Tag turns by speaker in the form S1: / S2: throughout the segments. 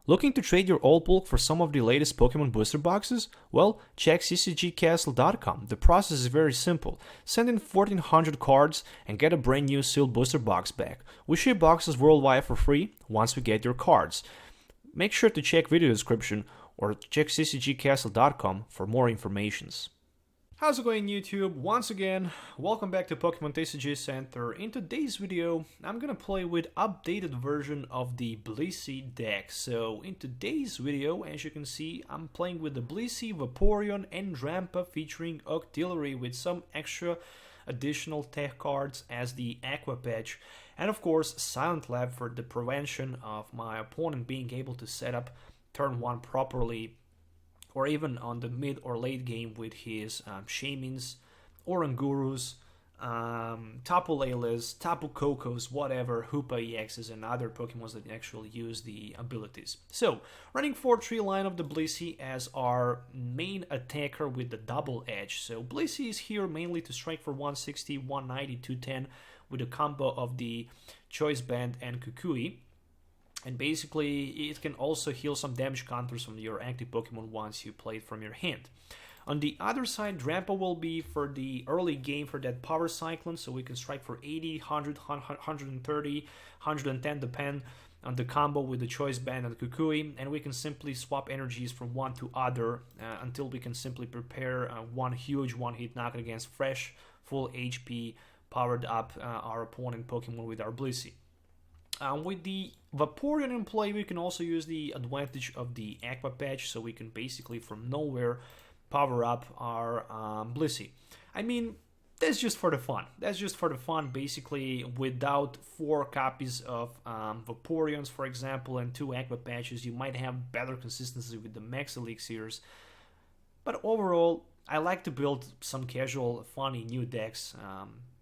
S1: Looking to trade your old bulk for some of the latest Pokemon booster boxes? Well, check ccgcastle.com. The process is very simple. Send in 1400 cards and get a brand new sealed booster box back. We ship boxes worldwide for free once we get your cards. Make sure to check video description or check ccgcastle.com for more informations. How's it going, YouTube? Once again, welcome back to Pokemon TCG Center. In today's video, I'm gonna play with updated version of the Blissey deck. So in today's video, as you can see, I'm playing with the Blissey, Vaporeon and Drampa featuring Octillery with some extra additional tech cards as the Aqua patch, and of course Silent Lab for the prevention of my opponent being able to set up turn 1 properly, or even on the mid or late game with his Shamins, Orangurus, Tapu Leles, Tapu Kokos, whatever, Hoopa EXs and other Pokemon that actually use the abilities. So, running 4-3 line of the Blissey as our main attacker with the double edge. So Blissey is here mainly to strike for 160, 190, 210 with a combo of the Choice Band and Kukui. And basically, it can also heal some damage counters from your active Pokemon once you play it from your hand. On the other side, Drampa will be for the early game for that Power Cyclone, so we can strike for 80, 100, 130, 110, depend on the combo with the Choice Band and Kukui, and we can simply swap energies from one to other until we can simply prepare one huge one-hit knock against fresh, full HP, powered up our opponent Pokemon with our Blissey. With the Vaporeon in play, we can also use the advantage of the Aqua patch, so we can basically from nowhere power up our Blissey. I mean, that's just for the fun. That's just for the fun, basically, without 4 copies of Vaporeons, for example, and 2 Aqua patches, you might have better consistency with the Max Elixirs. But overall, I like to build some casual, funny new decks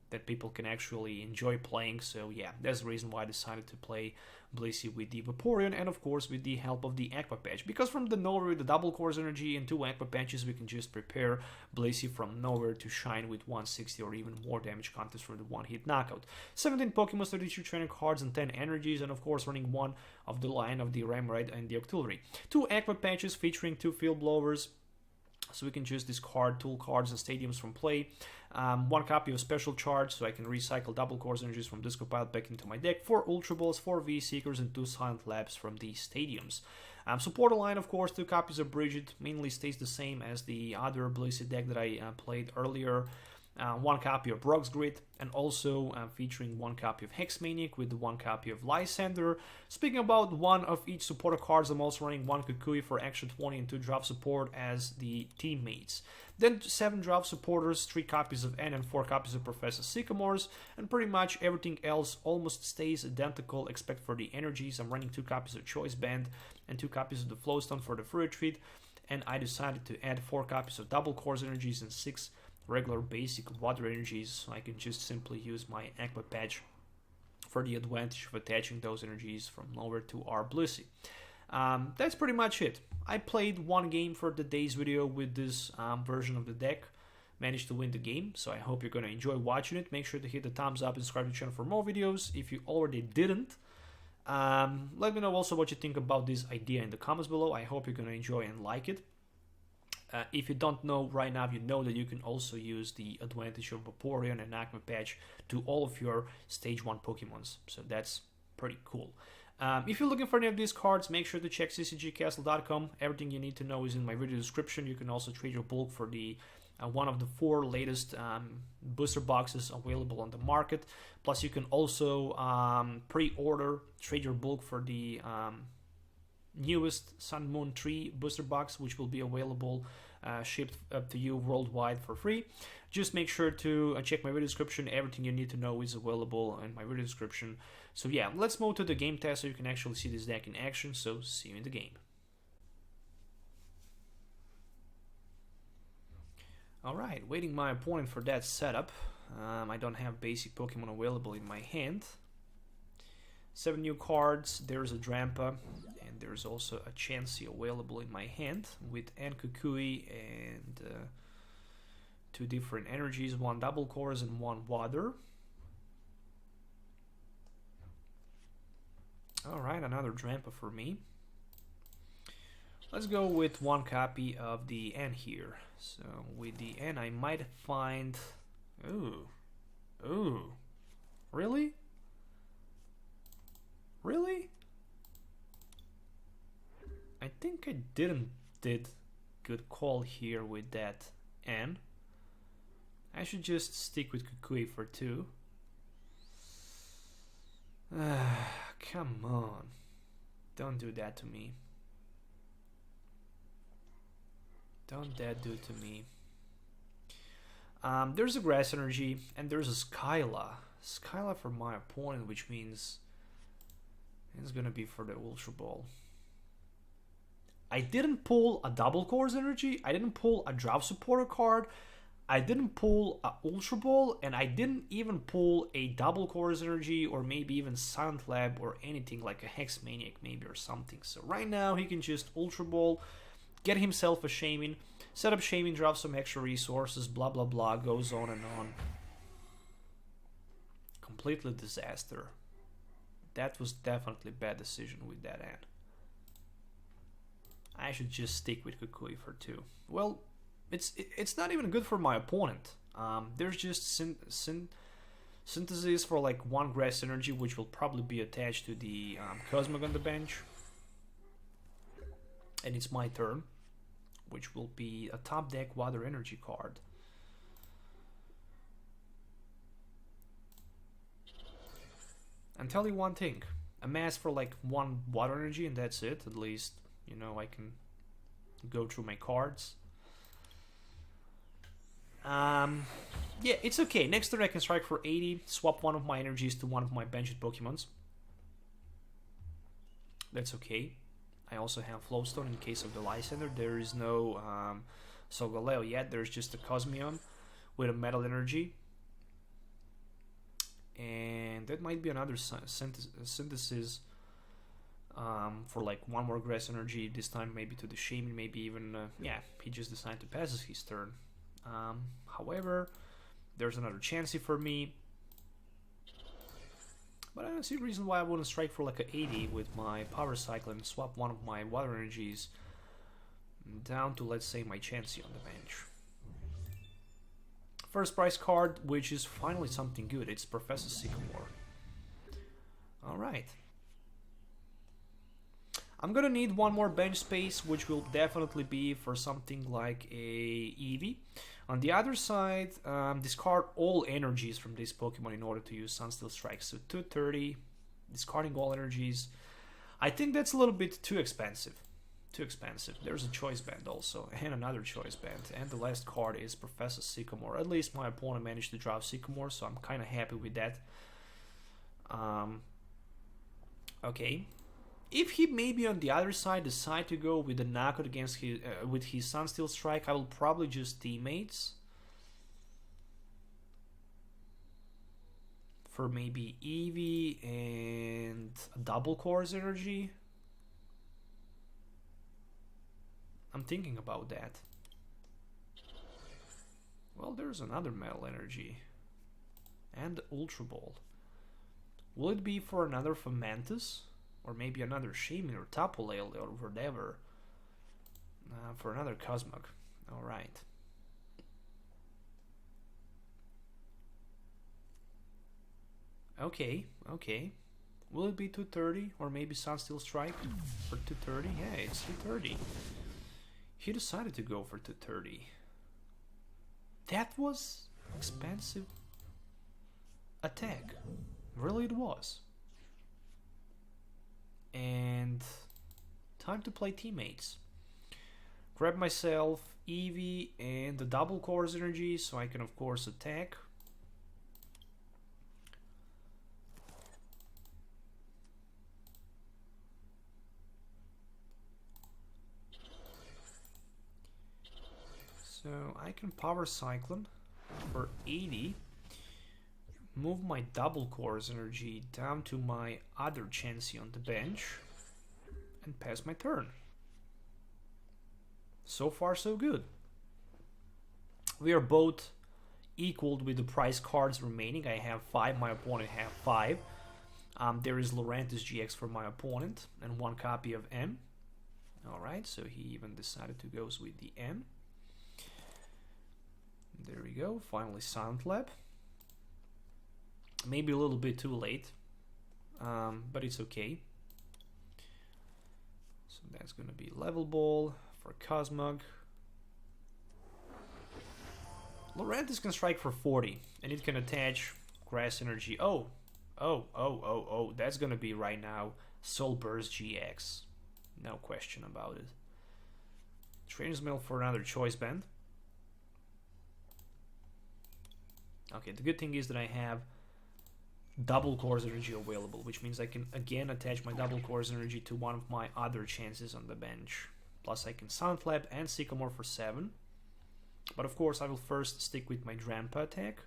S1: that people can actually enjoy playing. So yeah, that's the reason why I decided to play Blissey with the Vaporeon, and of course with the help of the Aqua patch, because from the nowhere with the double Course Energy and 2 Aqua patches we can just prepare Blissey from nowhere to shine with 160 or even more damage counters for the one-hit knockout. 17 Pokemon, 32 training cards and 10 energies, and of course running one of the line of the Remoraid and the Octillery. 2 Aqua patches featuring 2 Field Blowers, so we can just discard tool cards and stadiums from play. 1 copy of Special Charge, so I can recycle double Course Energies from Disco Pile back into my deck. 4 Ultra Balls, 4 V-Seekers, and 2 Silent Labs from the stadiums. Supporter line, of course, 2 copies of Bridget, mainly stays the same as the other Blissey deck that I played earlier. 1 copy of Brock's Grid, and also featuring 1 copy of Hexmaniac with 1 copy of Lysander. Speaking about one of each supporter cards, I'm also running 1 Kukui for extra 20 and 2 drop support as the teammates. Then 7 drop supporters, 3 copies of N and 4 copies of Professor Sycamores, and pretty much everything else almost stays identical except for the energies. I'm running 2 copies of Choice Band and 2 copies of the Flowstone for the free retreat, and I decided to add 4 copies of double Course Energies and 6 regular basic water energies, so I can just simply use my Aqua patch for the advantage of attaching those energies from nowhere to our Blissey. That's pretty much it. I played 1 game for today's video with this version of the deck, managed to win the game, so I hope you're going to enjoy watching it. Make sure to hit the thumbs up and subscribe to the channel for more videos if you already didn't. Let me know also what you think about this idea in the comments below. I hope you're going to enjoy and like it. If you don't know right now, you know that you can also use the advantage of Vaporeon and Aqua patch to all of your Stage 1 Pokemons, so that's pretty cool. If you're looking for any of these cards, make sure to check ccgcastle.com. Everything you need to know is in my video description. You can also trade your bulk for the one of the 4 latest booster boxes available on the market. Plus, you can also pre-order, trade your bulk for the newest Sun Moon 3 booster box, which will be available shipped up to you worldwide for free. Just make sure to check my video description. Everything you need to know is available in my video description. So yeah, let's move to the game test so you can actually see this deck in action. So see you in the game. Alright, waiting my opponent for that setup. I don't have basic Pokemon available in my hand. 7 new cards, there's a Drampa, and there's also a Chansey available in my hand with N Kukui and 2 different energies, 1 double cores and 1 water. Alright, another Drampa for me. Let's go with one copy of the N here. So with the N I might find... Ooh. Really? Really? I think I did good call here with that N. I should just stick with Kukui for 2. Come on. Don't do that to me. Don't that do to me. There's a Grass Energy and there's a Skyla. Skyla for my opponent, which means it's gonna be for the Ultra Ball. I didn't pull a double Course Energy, I didn't pull a Drop Supporter card, I didn't pull a Ultra Ball, and I didn't even pull a double Course Energy or maybe even Silent Lab or anything like a Hex Maniac maybe or something. So right now he can just Ultra Ball, get himself a Shaman, set up Shaman, drop some extra resources, blah blah blah, goes on and on. Completely disaster. That was definitely a bad decision with that end. I should just stick with Kukui for 2. Well, it's not even good for my opponent. There's just synthesis for like 1 Grass Energy, which will probably be attached to the Cosmog on the bench. And it's my turn, which will be a top deck Water Energy card. And tell you one thing, amass for like 1 Water Energy and that's it. At least, you know, I can go through my cards. Yeah, it's okay. Next turn I can strike for 80, swap one of my energies to one of my benched Pokemons. That's okay. I also have Flowstone in case of the Lysander. There is no Solgaleo yet. There's just a Cosmion with a Metal Energy. And that might be another synthesis for like 1 more Grass Energy. This time maybe to the Shaman, maybe even... yeah, he just decided to pass his turn. However, there's another Chansey for me. But I don't see a reason why I wouldn't strike for like a 80 with my Power Cycle and swap one of my Water Energies down to, let's say, my Chansey on the bench. First prize card, which is finally something good. It's Professor Sycamore. Alright. I'm gonna need 1 more bench space, which will definitely be for something like a Eevee. On the other side, discard all energies from this Pokemon in order to use Sunsteel Strike. So 230, discarding all energies. I think that's a little bit too expensive. Too expensive. There's a choice band also, and another choice band. And the last card is Professor Sycamore. At least my opponent managed to drop Sycamore, so I'm kind of happy with that. Okay. If he maybe on the other side decide to go with the knockout against his with his Sunsteel Strike, I will probably just teammates for maybe Eevee and a double Course Energy. I'm thinking about that. Well, there's another Metal Energy and Ultra Ball. Will it be for another Fomantis? Or maybe another Shaman or Tapu Lele or whatever. For another Cosmog. Alright. Okay, okay. Will it be 230 or maybe Sunsteel Strike for 230? Yeah, it's 230. He decided to go for 230. That was expensive attack. Really it was. And time to play teammates. Grab myself Eevee and the double Course Energy so I can of course attack. So I can Power Cyclone for 80. Move my double Course Energy down to my other Chansey on the bench and pass my turn. So far so good. We are both equaled with the prize cards remaining. I have 5, my opponent have 5. There is Lurantis GX for my opponent and 1 copy of M. Alright, so he even decided to go with the N. There we go, finally Silent Lab. Maybe a little bit too late, but it's okay. So that's gonna be Level Ball for Cosmog. Lurantis can strike for 40, and it can attach Grass Energy. Oh, that's gonna be right now Soul Burst GX. No question about it. Trainer's Mail for another Choice Band. Okay, the good thing is that I have double Course Energy available, which means I can again attach my double Course Energy to one of my other chances on the bench. Plus I can Silent Lab and Sycamore for 7. But of course I will first stick with my Drampa attack.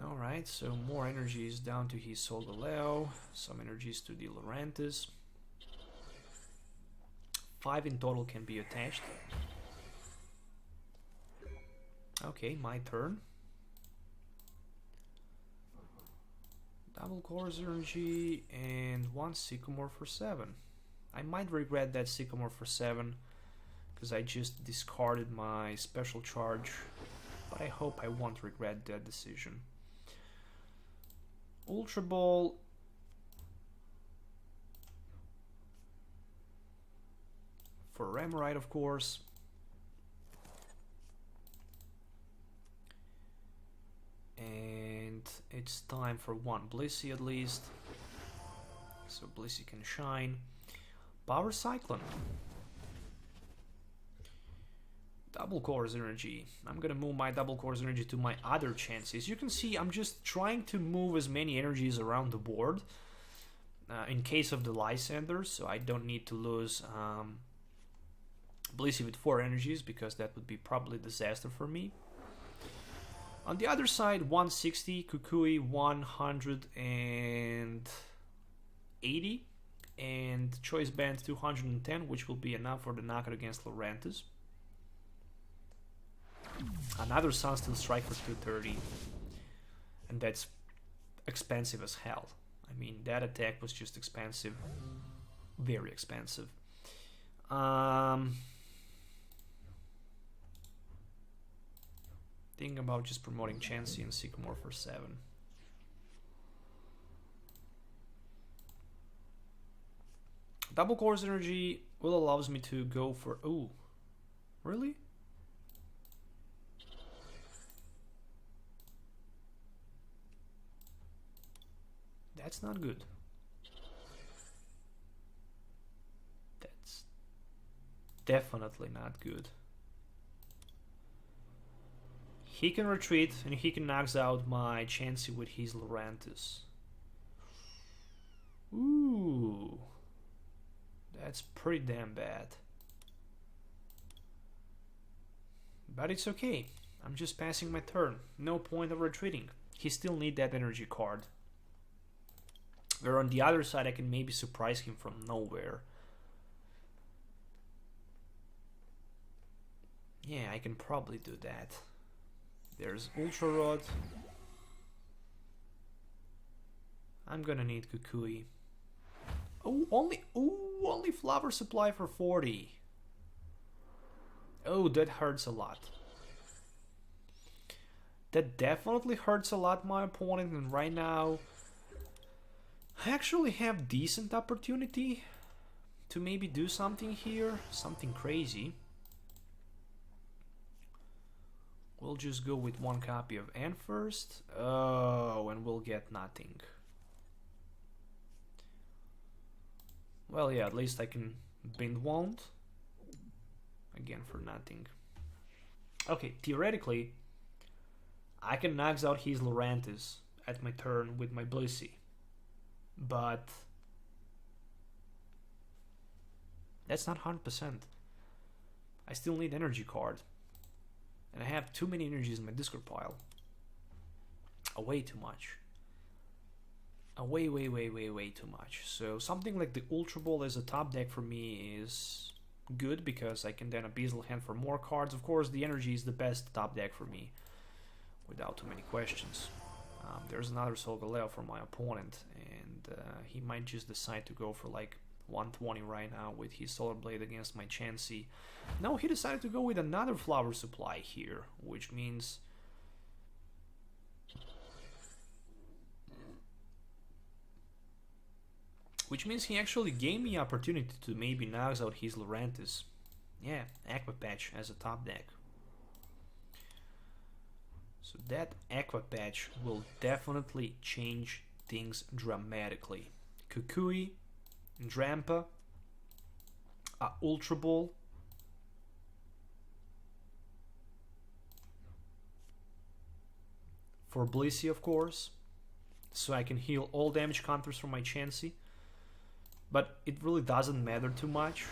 S1: Alright, so more energies down to his Solgaleo, some energies to the Lurantis. 5 in total can be attached. Okay, my turn. Double Course Energy and 1 Sycamore for 7. I might regret that Sycamore for 7 because I just discarded my special charge, but I hope I won't regret that decision. Ultra Ball. For Remoraid, of course. And it's time for 1 Blissey at least. So Blissey can shine. Power Cyclone. Double Course Energy. I'm gonna move my Double Course Energy to my other chances. You can see I'm just trying to move as many energies around the board in case of the Lysander, so I don't need to lose Blissey with 4 energies, because that would be probably a disaster for me. On the other side, 160, Kukui 180, and Choice Band 210, which will be enough for the knockout against Lurantis. Another Sunsteel Strike for 230, and that's expensive as hell. I mean, that attack was just expensive, very expensive. Thinking about just promoting Chansey and Sycamore for 7. Double Course Energy will allows me to go for... Ooh, really? That's not good. That's definitely not good. He can retreat and he can knock out my Chansey with his Lurantis. Ooh, that's pretty damn bad. But it's okay. I'm just passing my turn. No point of retreating. He still needs that energy card. Where on the other side I can maybe surprise him from nowhere. Yeah, I can probably do that. There's Ultra Rod. I'm gonna need Kukui. Oh, only Flower Supply for 40. Oh, that hurts a lot. That definitely hurts a lot my opponent, and right now I actually have decent opportunity to maybe do something here, something crazy. We'll just go with 1 copy of N first. Oh, and we'll get nothing. Well, yeah, at least I can Bind Wand. Again, for nothing. Okay, theoretically, I can knock out his Lurantis at my turn with my Blissey. But that's not 100%. I still need energy card. And I have too many energies in my discard pile. Way too much. Way too much. So something like the Ultra Ball as a top deck for me is good, because I can then Abyssal Hand for more cards. Of course, the energy is the best top deck for me, without too many questions. There's another Solgaleo for my opponent, and he might just decide to go for like 120 right now with his Solar Blade against my Chansey. No, he decided to go with another Flower Supply here, which means... he actually gave me opportunity to maybe knocks out his Lurantis. Yeah, Aqua Patch as a top deck. So that Aqua Patch will definitely change things dramatically. Kukui, Drampa, Ultra Ball, for Blissey, of course, so I can heal all damage counters from my Chansey. But it really doesn't matter too much.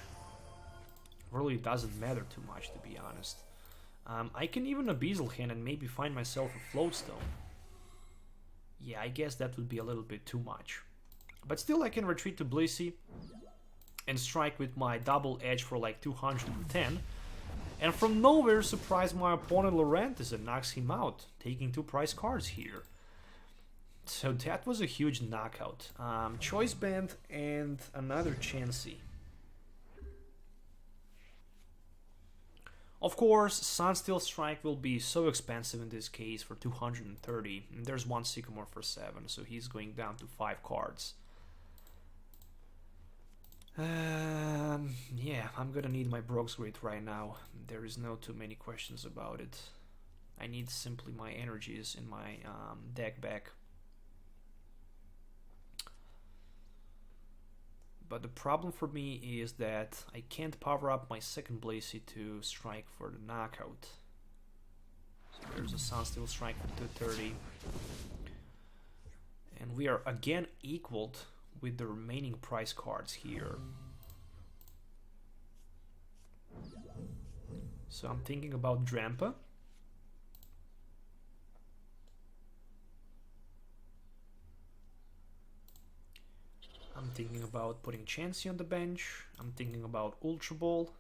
S1: Really doesn't matter too much, to be honest. I can even Abyssal Hand and maybe find myself a Floatstone. Yeah, I guess that would be a little bit too much. But still, I can retreat to Blissey and strike with my double edge for like 210. And from nowhere, surprise my opponent Lurantis and knocks him out, taking 2 prize cards here. So that was a huge knockout. Choice Band and another Chansey. Of course, Sunsteel Strike will be so expensive in this case for 230. And there's one Sycamore for 7, so he's going down to 5 cards. Yeah, I'm gonna need my Brock's Grid right now. There is no too many questions about it. I need simply my energies in my deck back. But the problem for me is that I can't power up my second Blissey to strike for the knockout. So there's a Sunsteel Strike for 230. And we are again equaled with the remaining prize cards here. So I'm thinking about Drampa. I'm thinking about putting Chansey on the bench. I'm thinking about Ultra Ball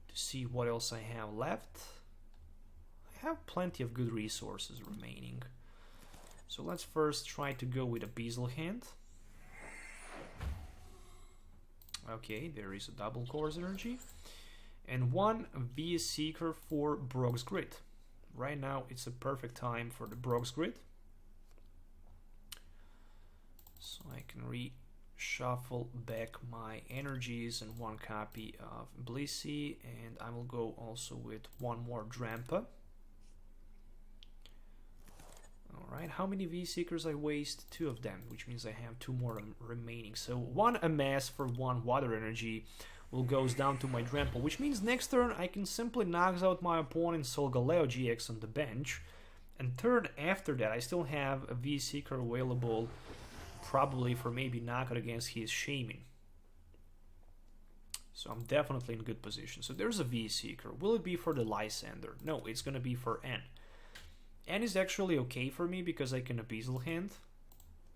S1: to see what else I have left. I have plenty of good resources remaining. So let's first try to go with a Abyssal Hand. Okay, there is a double Course Energy. And one VS Seeker for Brock's Grid. Right now it's a perfect time for the Brock's Grid. So I can reshuffle back my energies and one copy of Blissey, and I will go also with one more Drampa. Alright, how many V-Seekers I waste? 2 of them, which means I have 2 more remaining. So 1 amass for 1 water energy will goes down to my Drampa, which means next turn I can simply knock out my opponent's Solgaleo GX on the bench. And turn after that I still have a V-Seeker available, probably for maybe knockout against his Shaman. So I'm definitely in good position. So there's a V-Seeker. Will it be for the Lysander? No, it's gonna be for N. N is actually okay for me because I can Abyssal Hand,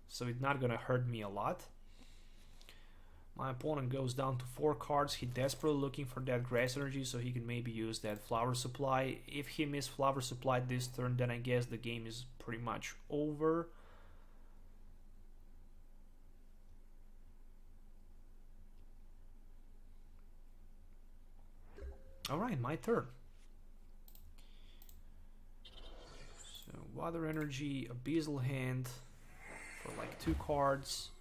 S1: so it's not gonna hurt me a lot. My opponent goes down to 4 cards. He's desperately looking for that grass energy so he can maybe use that Flower Supply. If he missed Flower Supply this turn, then I guess the game is pretty much over. Alright, my turn. So water energy, Abyssal Hand for like 2 cards.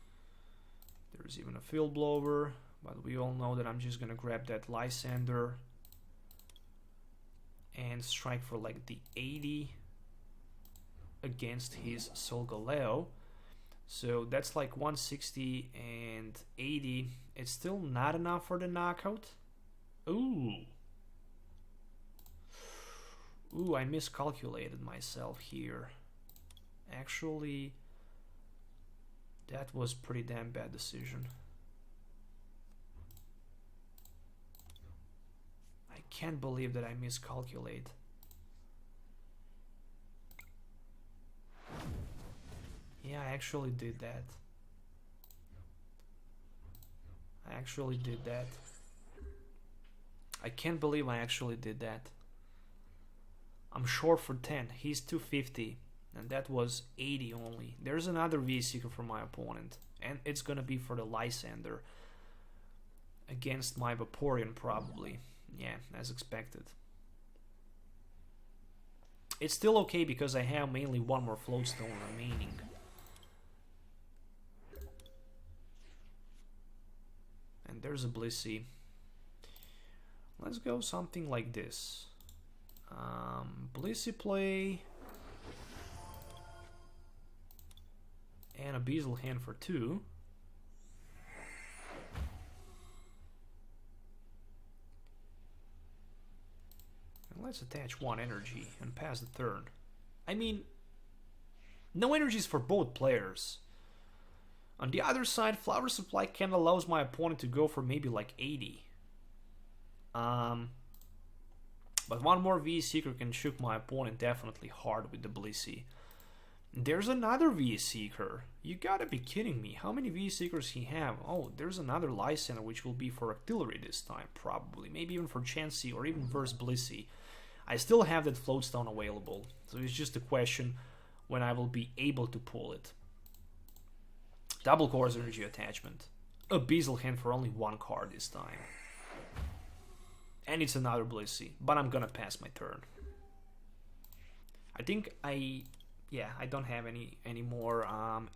S1: There's even a Field Blower, but we all know that I'm just gonna grab that Lysander and strike for like the 80 against his Solgaleo. So that's like 160 and 80. It's still not enough for the knockout. Ooh, I miscalculated myself here. Actually, that was pretty damn bad decision. I can't believe that I miscalculate. Yeah, I actually did that. I can't believe I actually did that. I'm short for 10. He's 250 and that was 80 only. There's another V-Seeker for my opponent, and it's gonna be for the Lysander against my Vaporeon probably. Yeah, as expected. It's still okay because I have mainly one more Floatstone remaining. And there's a Blissey. Let's go something like this. Blissey play. And a Beazle hand for 2. And let's attach 1 energy and pass the turn. I mean, no energies for both players. On the other side, Flower Supply kind of allows my opponent to go for maybe like 80. But one more V-Seeker can shoot my opponent definitely hard with the Blissey. There's another V-Seeker. You gotta be kidding me. How many V-Seekers he have? Oh, there's another Lysander, which will be for Octillery this time, probably. Maybe even for Chansey or even versus Blissey. I still have that Floatstone available, so it's just a question when I will be able to pull it. Double Corsair Energy attachment. A Beazle hand for only 1 card this time. And it's another Blissey, but I'm gonna pass my turn. I think I don't have any more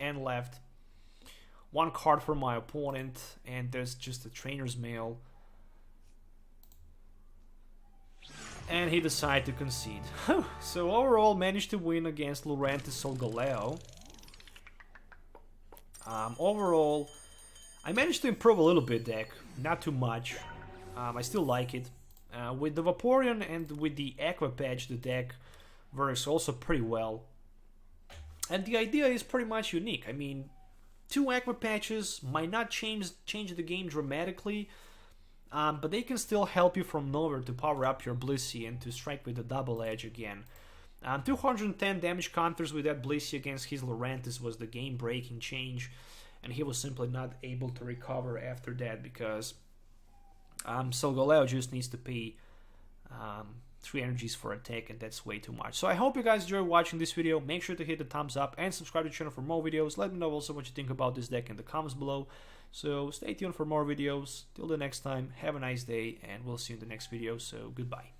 S1: N left. 1 card for my opponent, and there's just a Trainer's Mail. And he decided to concede. So overall, managed to win against Lurantis Solgaleo. Overall, I managed to improve a little bit deck, not too much. I still like it. With the Vaporeon and with the Aqua patch, the deck works also pretty well. And the idea is pretty much unique. I mean, 2 Aqua patches might not change the game dramatically, but they can still help you from nowhere to power up your Blissey and to strike with a double edge again. 210 damage counters with that Blissey against his Lurantis was the game-breaking change, and he was simply not able to recover after that because Solgaleo just needs to pay 3 energies for attack, and that's way too much. So I hope you guys enjoyed watching this video. Make sure to hit the thumbs up and subscribe to the channel for more videos. Let me know also what you think about this deck in the comments below. So stay tuned for more videos. Till the next time, have a nice day, and we'll see you in the next video. So goodbye.